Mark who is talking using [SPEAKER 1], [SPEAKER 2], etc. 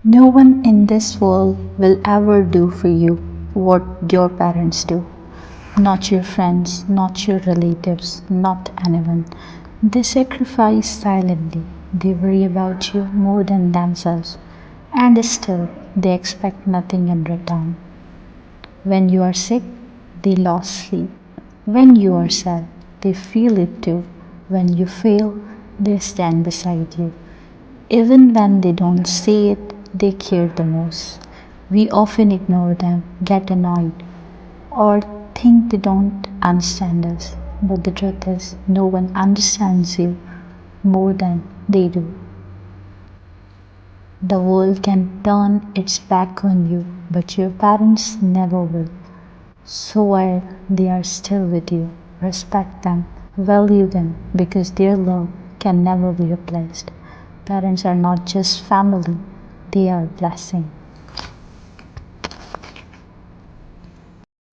[SPEAKER 1] No one in this world will ever do for you what your parents do. Not your friends, not your relatives, not anyone. They sacrifice silently. They worry about you more than themselves. And still, they expect nothing in return. When you are sick, they lost sleep. When you are sad, they feel it too. When you fail, they stand beside you. Even when they don't say it, they care the most. We often ignore them, get annoyed, or think they don't understand us. But the truth is, no one understands you more than they do. The world can turn its back on you, but your parents never will. So while they are still with you, respect them, value them, because their love can never be replaced. Parents are not just family, they are blessing.